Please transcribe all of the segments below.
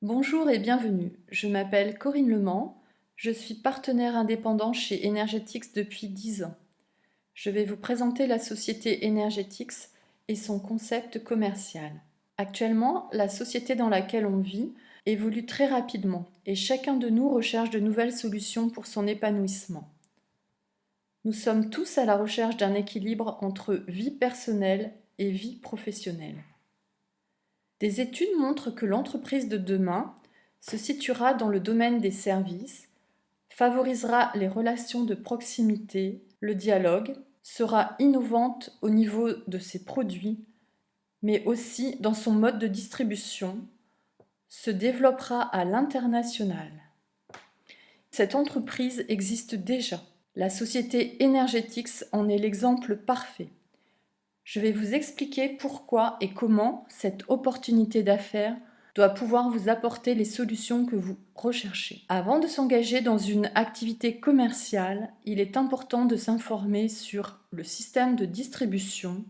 Bonjour et bienvenue. Je m'appelle Corinne Lemans. Je suis partenaire indépendant chez Energetix depuis 10 ans. Je vais vous présenter la société Energetix et son concept commercial. Actuellement, la société dans laquelle on vit évolue très rapidement et chacun de nous recherche de nouvelles solutions pour son épanouissement. Nous sommes tous à la recherche d'un équilibre entre vie personnelle et vie professionnelle. Des études montrent que l'entreprise de demain se situera dans le domaine des services, favorisera les relations de proximité, le dialogue, sera innovante au niveau de ses produits, mais aussi dans son mode de distribution, se développera à l'international. Cette entreprise existe déjà. La société Energetix en est l'exemple parfait. Je vais vous expliquer pourquoi et comment cette opportunité d'affaires doit pouvoir vous apporter les solutions que vous recherchez. Avant de s'engager dans une activité commerciale, il est important de s'informer sur le système de distribution,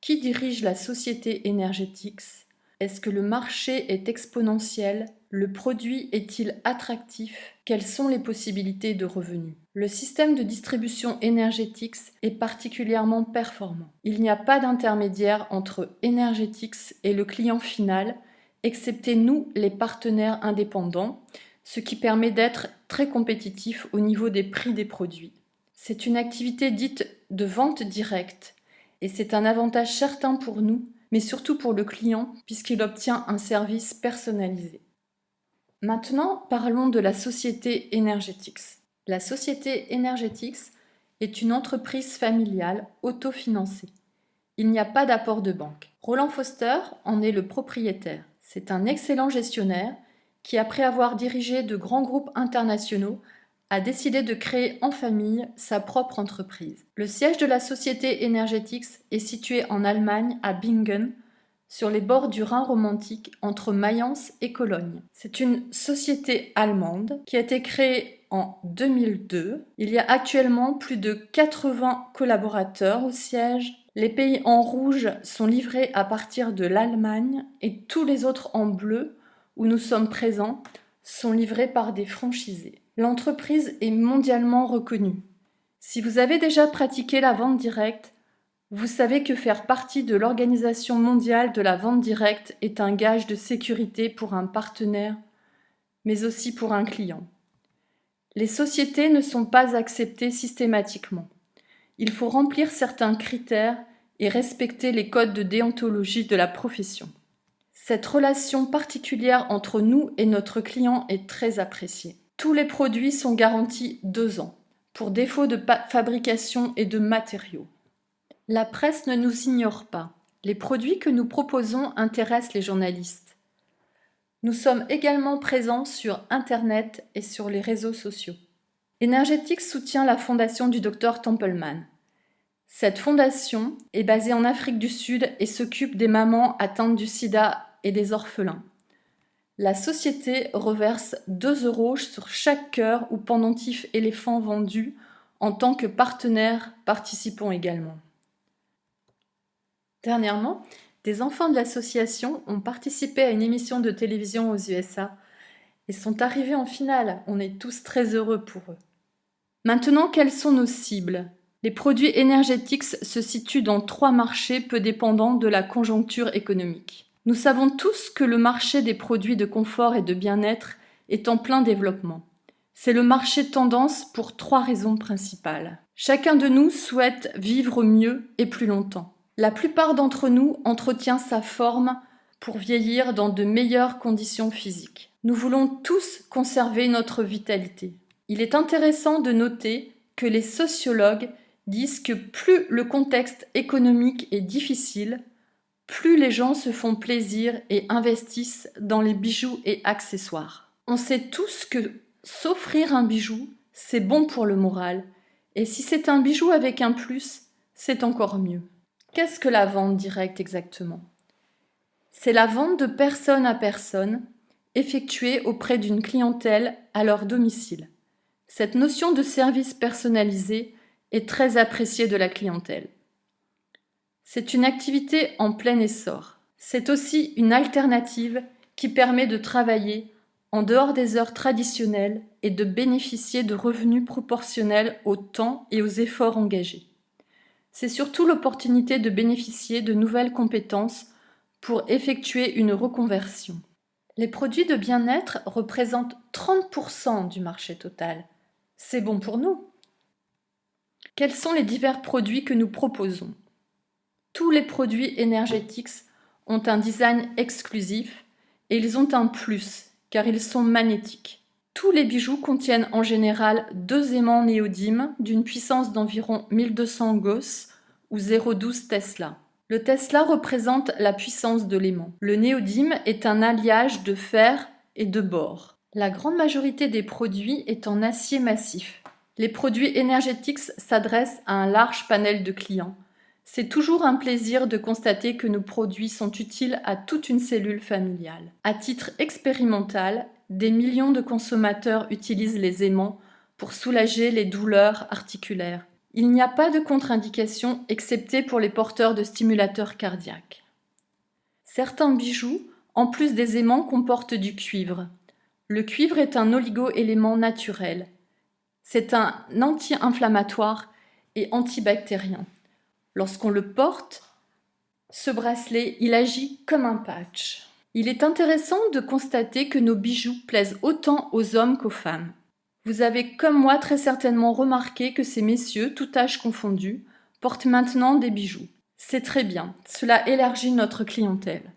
qui dirige la société Energetix, est-ce que le marché est exponentiel, le produit est-il attractif, quelles sont les possibilités de revenus. Le système de distribution Energetix est particulièrement performant. Il n'y a pas d'intermédiaire entre Energetix et le client final, excepté nous, les partenaires indépendants, ce qui permet d'être très compétitif au niveau des prix des produits. C'est une activité dite de vente directe et c'est un avantage certain pour nous, mais surtout pour le client puisqu'il obtient un service personnalisé. Maintenant, parlons de la société Energetix. La société Energetix est une entreprise familiale autofinancée. Il n'y a pas d'apport de banque. Roland Foster en est le propriétaire. C'est un excellent gestionnaire qui, après avoir dirigé de grands groupes internationaux, a décidé de créer en famille sa propre entreprise. Le siège de la société Energetix est situé en Allemagne, à Bingen, sur les bords du Rhin romantique entre Mayence et Cologne. C'est une société allemande qui a été créée en 2002. Il y a actuellement plus de 80 collaborateurs au siège. Les pays en rouge sont livrés à partir de l'Allemagne et tous les autres en bleu, où nous sommes présents, sont livrés par des franchisés. L'entreprise est mondialement reconnue. Si vous avez déjà pratiqué la vente directe, vous savez que faire partie de l'Organisation mondiale de la vente directe est un gage de sécurité pour un partenaire, mais aussi pour un client. Les sociétés ne sont pas acceptées systématiquement. Il faut remplir certains critères et respecter les codes de déontologie de la profession. Cette relation particulière entre nous et notre client est très appréciée. Tous les produits sont garantis 2 ans, pour défaut de fabrication et de matériaux. La presse ne nous ignore pas. Les produits que nous proposons intéressent les journalistes. Nous sommes également présents sur Internet et sur les réseaux sociaux. Energetix soutient la fondation du Dr Templeman. Cette fondation est basée en Afrique du Sud et s'occupe des mamans atteintes du sida et des orphelins. La société reverse 2 € sur chaque cœur ou pendentif éléphant vendu. En tant que partenaire, participons également. Dernièrement, des enfants de l'association ont participé à une émission de télévision aux USA et sont arrivés en finale. On est tous très heureux pour eux. Maintenant, quelles sont nos cibles ? Les produits Energetix se situent dans 3 marchés peu dépendants de la conjoncture économique. Nous savons tous que le marché des produits de confort et de bien-être est en plein développement. C'est le marché tendance pour 3 raisons principales. Chacun de nous souhaite vivre mieux et plus longtemps. La plupart d'entre nous entretient sa forme pour vieillir dans de meilleures conditions physiques. Nous voulons tous conserver notre vitalité. Il est intéressant de noter que les sociologues disent que plus le contexte économique est difficile, plus les gens se font plaisir et investissent dans les bijoux et accessoires. On sait tous que s'offrir un bijou, c'est bon pour le moral, et si c'est un bijou avec un plus, c'est encore mieux. Qu'est-ce que la vente directe exactement ? C'est la vente de personne à personne, effectuée auprès d'une clientèle à leur domicile. Cette notion de service personnalisé est très appréciée de la clientèle. C'est une activité en plein essor. C'est aussi une alternative qui permet de travailler en dehors des heures traditionnelles et de bénéficier de revenus proportionnels au temps et aux efforts engagés. C'est surtout l'opportunité de bénéficier de nouvelles compétences pour effectuer une reconversion. Les produits de bien-être représentent 30% du marché total. C'est bon pour nous. Quels sont les divers produits que nous proposons? Tous les produits énergétiques ont un design exclusif et ils ont un plus, car ils sont magnétiques. Tous les bijoux contiennent en général 2 aimants néodymes d'une puissance d'environ 1200 Gauss ou 0,12 Tesla. Le Tesla représente la puissance de l'aimant. Le néodyme est un alliage de fer et de bore. La grande majorité des produits est en acier massif. Les produits énergétiques s'adressent à un large panel de clients. C'est toujours un plaisir de constater que nos produits sont utiles à toute une cellule familiale. À titre expérimental, des millions de consommateurs utilisent les aimants pour soulager les douleurs articulaires. Il n'y a pas de contre-indication excepté pour les porteurs de stimulateurs cardiaques. Certains bijoux, en plus des aimants, comportent du cuivre. Le cuivre est un oligo-élément naturel. C'est un anti-inflammatoire et antibactérien. Lorsqu'on le porte, ce bracelet, il agit comme un patch. Il est intéressant de constater que nos bijoux plaisent autant aux hommes qu'aux femmes. Vous avez comme moi très certainement remarqué que ces messieurs, tout âge confondu, portent maintenant des bijoux. C'est très bien, cela élargit notre clientèle.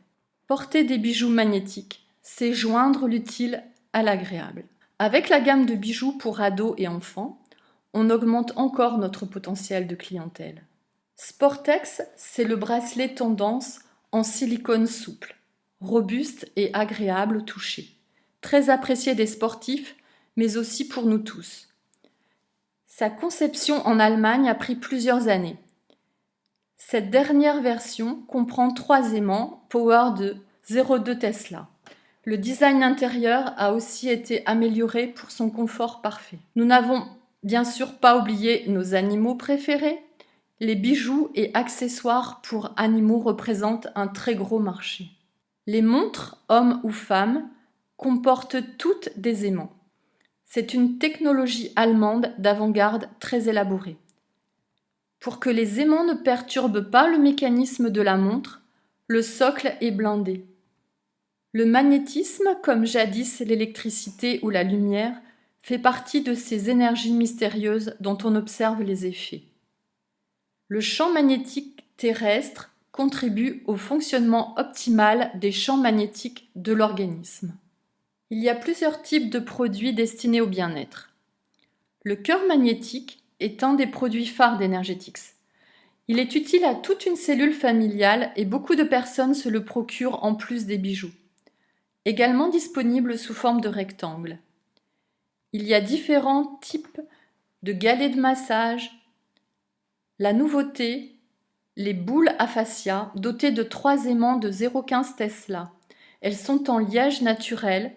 Porter des bijoux magnétiques, c'est joindre l'utile à l'agréable. Avec la gamme de bijoux pour ados et enfants, on augmente encore notre potentiel de clientèle. Sportex, c'est le bracelet tendance en silicone souple, robuste et agréable au toucher. Très apprécié des sportifs, mais aussi pour nous tous. Sa conception en Allemagne a pris plusieurs années. Cette dernière version comprend 3 aimants power de 0,2 Tesla. Le design intérieur a aussi été amélioré pour son confort parfait. Nous n'avons bien sûr pas oublié nos animaux préférés. Les bijoux et accessoires pour animaux représentent un très gros marché. Les montres, hommes ou femmes, comportent toutes des aimants. C'est une technologie allemande d'avant-garde très élaborée. Pour que les aimants ne perturbent pas le mécanisme de la montre, le socle est blindé. Le magnétisme, comme jadis l'électricité ou la lumière, fait partie de ces énergies mystérieuses dont on observe les effets. Le champ magnétique terrestre contribue au fonctionnement optimal des champs magnétiques de l'organisme. Il y a plusieurs types de produits destinés au bien-être. Le cœur magnétique est un des produits phares d'Energetix. Il est utile à toute une cellule familiale et beaucoup de personnes se le procurent en plus des bijoux. Également disponible sous forme de rectangle. Il y a différents types de galets de massage. La nouveauté, les boules à fascia dotées de 3 aimants de 0,15 Tesla. Elles sont en liège naturel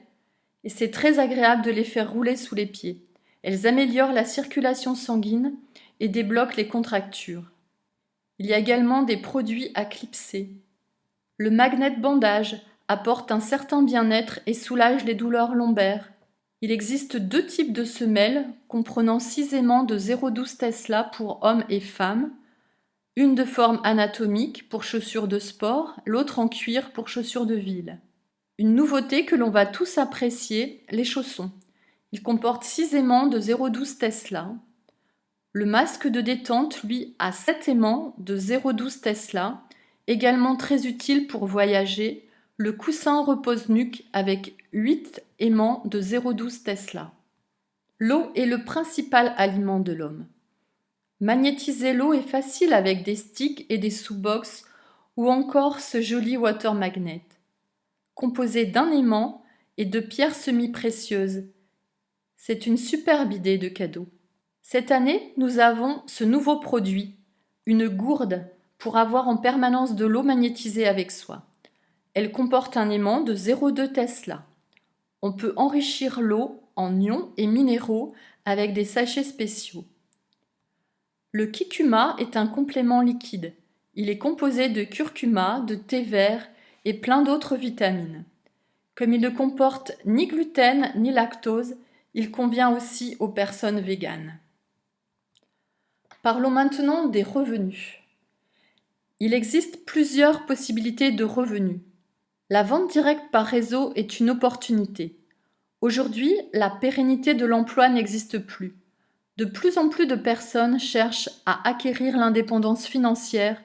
et c'est très agréable de les faire rouler sous les pieds. Elles améliorent la circulation sanguine et débloquent les contractures. Il y a également des produits à clipser. Le magnet bandage apporte un certain bien-être et soulage les douleurs lombaires. Il existe 2 types de semelles comprenant 6 aimants de 0,12 Tesla pour hommes et femmes, une de forme anatomique pour chaussures de sport, l'autre en cuir pour chaussures de ville. Une nouveauté que l'on va tous apprécier, les chaussons. Ils comportent 6 aimants de 0,12 Tesla. Le masque de détente, lui, a 7 aimants de 0,12 Tesla, également très utile pour voyager. Le coussin repose-nuque avec 8 aimants de 0,12 Tesla. L'eau est le principal aliment de l'homme. Magnétiser l'eau est facile avec des sticks et des sous-box ou encore ce joli water magnet. Composé d'un aimant et de pierres semi-précieuses. C'est une superbe idée de cadeau. Cette année, nous avons ce nouveau produit, une gourde pour avoir en permanence de l'eau magnétisée avec soi. Elle comporte un aimant de 0,2 Tesla. On peut enrichir l'eau en ions et minéraux avec des sachets spéciaux. Le Kikuma est un complément liquide. Il est composé de curcuma, de thé vert et plein d'autres vitamines. Comme il ne comporte ni gluten ni lactose, il convient aussi aux personnes véganes. Parlons maintenant des revenus. Il existe plusieurs possibilités de revenus. La vente directe par réseau est une opportunité. Aujourd'hui, la pérennité de l'emploi n'existe plus. De plus en plus de personnes cherchent à acquérir l'indépendance financière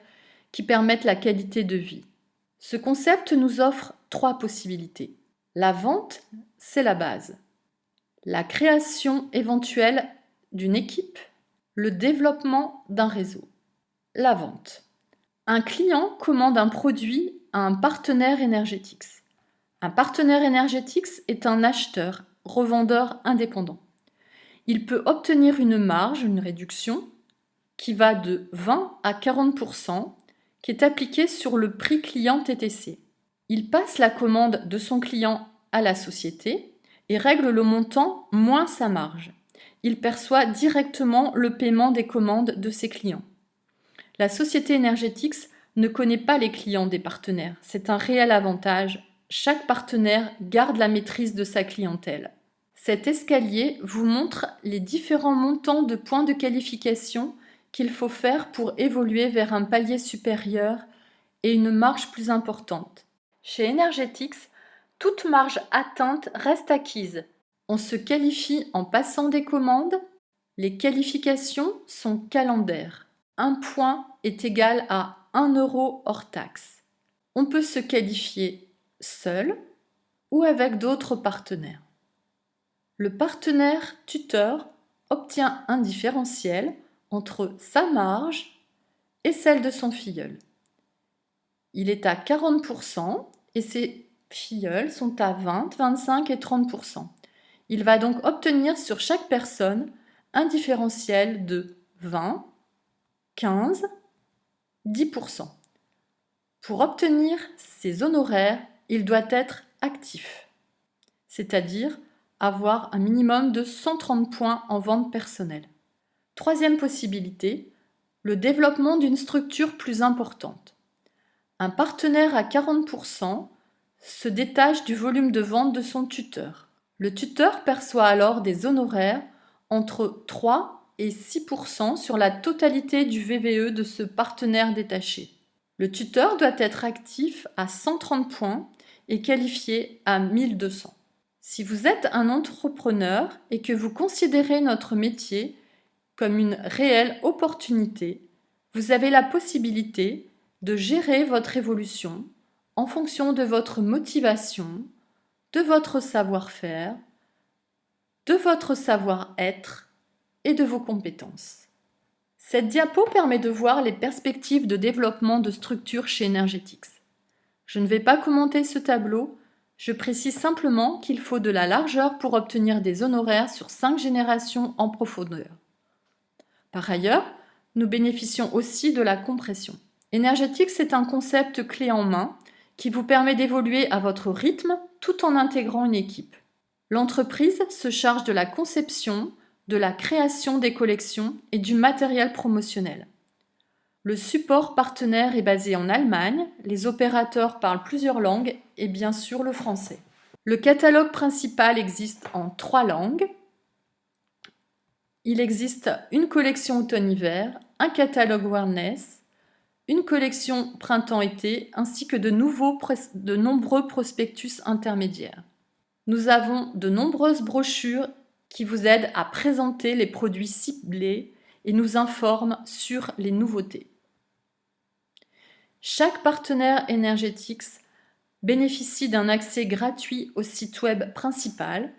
qui permette la qualité de vie. Ce concept nous offre 3 possibilités. La vente, c'est la base. La création éventuelle d'une équipe, le développement d'un réseau. La vente. Un client commande un produit à un partenaire Energetics. Un partenaire Energetics est un acheteur, revendeur indépendant. Il peut obtenir une marge, une réduction, qui va de 20 à 40%, qui est appliquée sur le prix client TTC. Il passe la commande de son client à la société et règle le montant moins sa marge. Il perçoit directement le paiement des commandes de ses clients. La société Energetics ne connaît pas les clients des partenaires. C'est un réel avantage. Chaque partenaire garde la maîtrise de sa clientèle. Cet escalier vous montre les différents montants de points de qualification qu'il faut faire pour évoluer vers un palier supérieur et une marge plus importante. Chez Energetics, toute marge atteinte reste acquise. On se qualifie en passant des commandes. Les qualifications sont calendaires. Un point est égal à 1 euro hors taxe. On peut se qualifier seul ou avec d'autres partenaires. Le partenaire tuteur obtient un différentiel entre sa marge et celle de son filleul. Il est à 40% et ses filleuls sont à 20, 25 et 30%. Il va donc obtenir sur chaque personne un différentiel de 20, 15, 10%. Pour obtenir ces honoraires, il doit être actif, c'est-à-dire avoir un minimum de 130 points en vente personnelle. Troisième possibilité, le développement d'une structure plus importante. Un partenaire à 40% se détache du volume de vente de son tuteur. Le tuteur perçoit alors des honoraires entre 3 et 6% sur la totalité du VVE de ce partenaire détaché. Le tuteur doit être actif à 130 points et qualifié à 1200. Si vous êtes un entrepreneur et que vous considérez notre métier comme une réelle opportunité, vous avez la possibilité de gérer votre évolution en fonction de votre motivation, de votre savoir-faire, de votre savoir-être et de vos compétences. Cette diapo permet de voir les perspectives de développement de structures chez Energetics. Je ne vais pas commenter ce tableau, je précise simplement qu'il faut de la largeur pour obtenir des honoraires sur 5 générations en profondeur. Par ailleurs, nous bénéficions aussi de la compression. Energetics est un concept clé en main qui vous permet d'évoluer à votre rythme tout en intégrant une équipe. L'entreprise se charge de la conception, de la création des collections et du matériel promotionnel. Le support partenaire est basé en Allemagne, les opérateurs parlent plusieurs langues et bien sûr le français. Le catalogue principal existe en 3 langues. Il existe une collection automne-hiver, un catalogue wellness, une collection printemps-été ainsi que de nombreux prospectus intermédiaires. Nous avons de nombreuses brochures qui vous aident à présenter les produits ciblés et nous informent sur les nouveautés. Chaque partenaire Energetics bénéficie d'un accès gratuit au site web principal.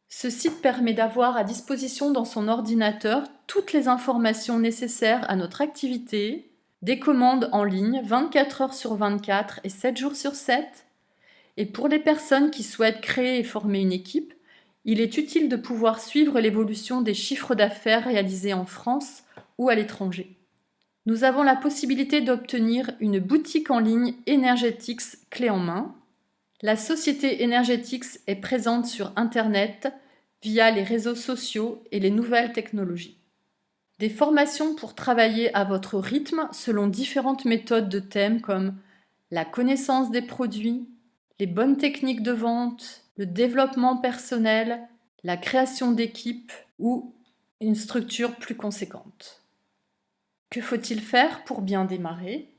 Ce site permet d'avoir à disposition dans son ordinateur toutes les informations nécessaires à notre activité, des commandes en ligne 24 heures sur 24 et 7 jours sur 7. Et pour les personnes qui souhaitent créer et former une équipe, il est utile de pouvoir suivre l'évolution des chiffres d'affaires réalisés en France ou à l'étranger. Nous avons la possibilité d'obtenir une boutique en ligne Energetics clé en main. La société Energetics est présente sur Internet via les réseaux sociaux et les nouvelles technologies. Des formations pour travailler à votre rythme selon différentes méthodes de thèmes comme la connaissance des produits, les bonnes techniques de vente, le développement personnel, la création d'équipes ou une structure plus conséquente. Que faut-il faire pour bien démarrer?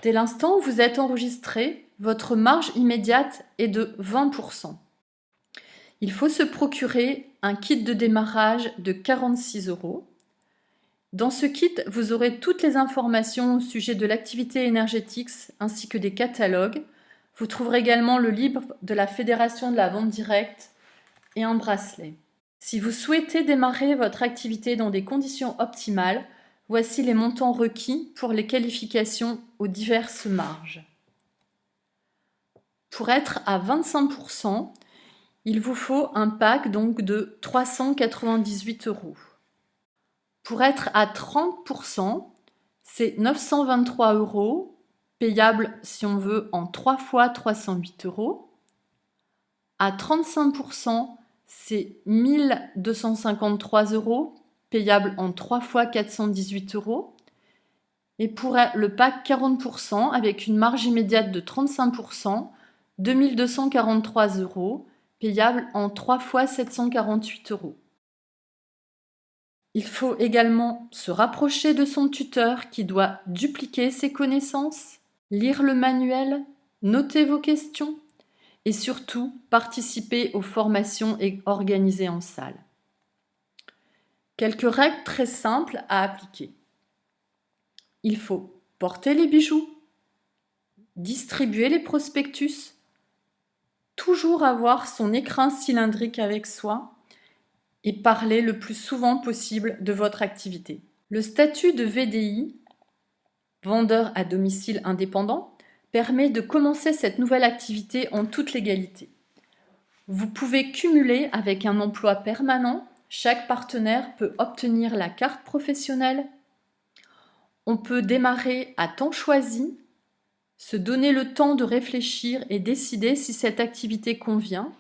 Dès l'instant où vous êtes enregistré, votre marge immédiate est de 20%. Il faut se procurer un kit de démarrage de 46 €. Dans ce kit, vous aurez toutes les informations au sujet de l'activité Energetics ainsi que des catalogues. Vous trouverez également le livre de la Fédération de la vente directe et un bracelet. Si vous souhaitez démarrer votre activité dans des conditions optimales, voici les montants requis pour les qualifications aux diverses marges. Pour être à 25%, il vous faut un pack donc de 398 €. Pour être à 30%, c'est 923 €, payable si on veut en 3 fois 308 €. À 35%, c'est 1253 €, payable en 3 fois 418 €. Et pour le pack 40%, avec une marge immédiate de 35%, 2243 €, payable en 3 fois 748 €. Il faut également se rapprocher de son tuteur qui doit dupliquer ses connaissances, lire le manuel, noter vos questions et surtout participer aux formations organisées en salle. Quelques règles très simples à appliquer. Il faut porter les bijoux, distribuer les prospectus, toujours avoir son écrin cylindrique avec soi et parler le plus souvent possible de votre activité. Le statut de VDI, vendeur à domicile indépendant, permet de commencer cette nouvelle activité en toute légalité. Vous pouvez cumuler avec un emploi permanent. Chaque partenaire peut obtenir la carte professionnelle. On peut démarrer à temps choisi, se donner le temps de réfléchir et décider si cette activité convient.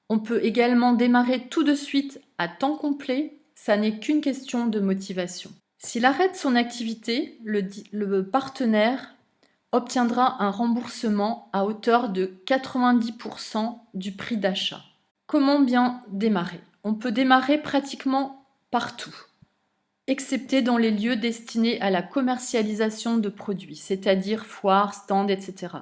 On peut également démarrer tout de suite à temps complet, ça n'est qu'une question de motivation. S'il arrête son activité, le partenaire obtiendra un remboursement à hauteur de 90% du prix d'achat. Comment bien démarrer? On peut démarrer pratiquement partout, excepté dans les lieux destinés à la commercialisation de produits, c'est-à-dire foires, stands, etc.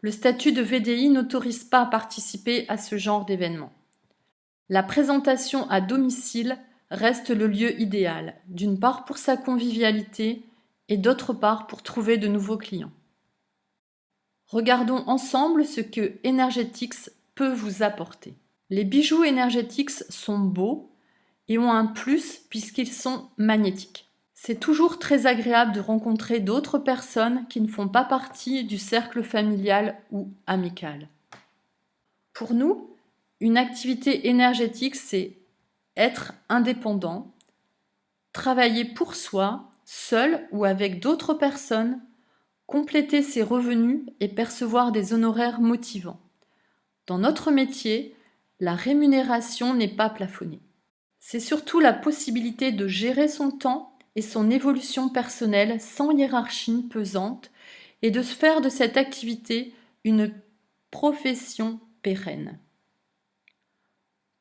Le statut de VDI n'autorise pas à participer à ce genre d'événement. La présentation à domicile reste le lieu idéal, d'une part pour sa convivialité et d'autre part pour trouver de nouveaux clients. Regardons ensemble ce que Energetics peut vous apporter. Les bijoux Energetics sont beaux et ont un plus puisqu'ils sont magnétiques. C'est toujours très agréable de rencontrer d'autres personnes qui ne font pas partie du cercle familial ou amical. Pour nous, une activité énergétique, c'est être indépendant, travailler pour soi, seul ou avec d'autres personnes, compléter ses revenus et percevoir des honoraires motivants. Dans notre métier, la rémunération n'est pas plafonnée. C'est surtout la possibilité de gérer son temps et son évolution personnelle sans hiérarchie pesante et de se faire de cette activité une profession pérenne.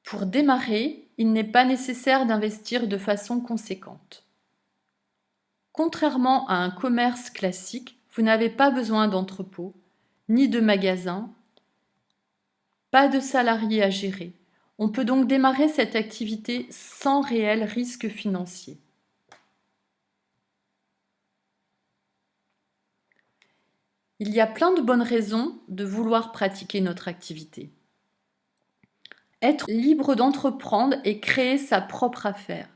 Pour démarrer, il n'est pas nécessaire d'investir de façon conséquente. Contrairement à un commerce classique, vous n'avez pas besoin d'entrepôt, ni de magasin, pas de salariés à gérer. On peut donc démarrer cette activité sans réel risque financier. Il y a plein de bonnes raisons de vouloir pratiquer notre activité. Être libre d'entreprendre et créer sa propre affaire.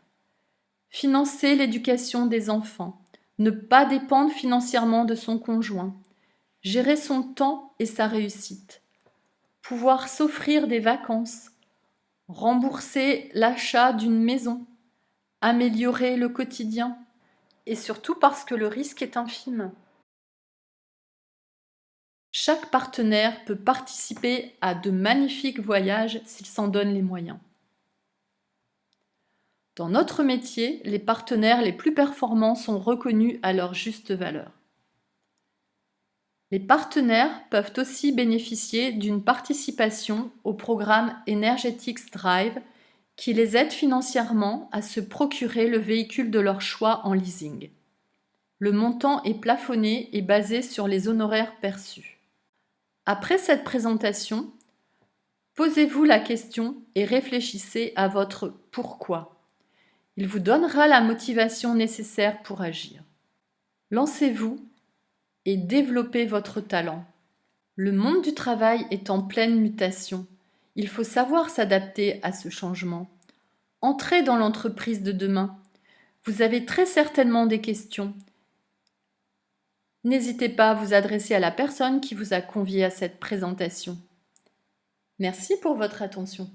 Financer l'éducation des enfants. Ne pas dépendre financièrement de son conjoint. Gérer son temps et sa réussite. Pouvoir s'offrir des vacances. Rembourser l'achat d'une maison. Améliorer le quotidien. Et surtout parce que le risque est infime. Chaque partenaire peut participer à de magnifiques voyages s'il s'en donne les moyens. Dans notre métier, les partenaires les plus performants sont reconnus à leur juste valeur. Les partenaires peuvent aussi bénéficier d'une participation au programme Energetics Drive qui les aide financièrement à se procurer le véhicule de leur choix en leasing. Le montant est plafonné et basé sur les honoraires perçus. Après cette présentation, posez-vous la question et réfléchissez à votre pourquoi. Il vous donnera la motivation nécessaire pour agir. Lancez-vous et développez votre talent. Le monde du travail est en pleine mutation. Il faut savoir s'adapter à ce changement. Entrez dans l'entreprise de demain. Vous avez très certainement des questions. N'hésitez pas à vous adresser à la personne qui vous a convié à cette présentation. Merci pour votre attention.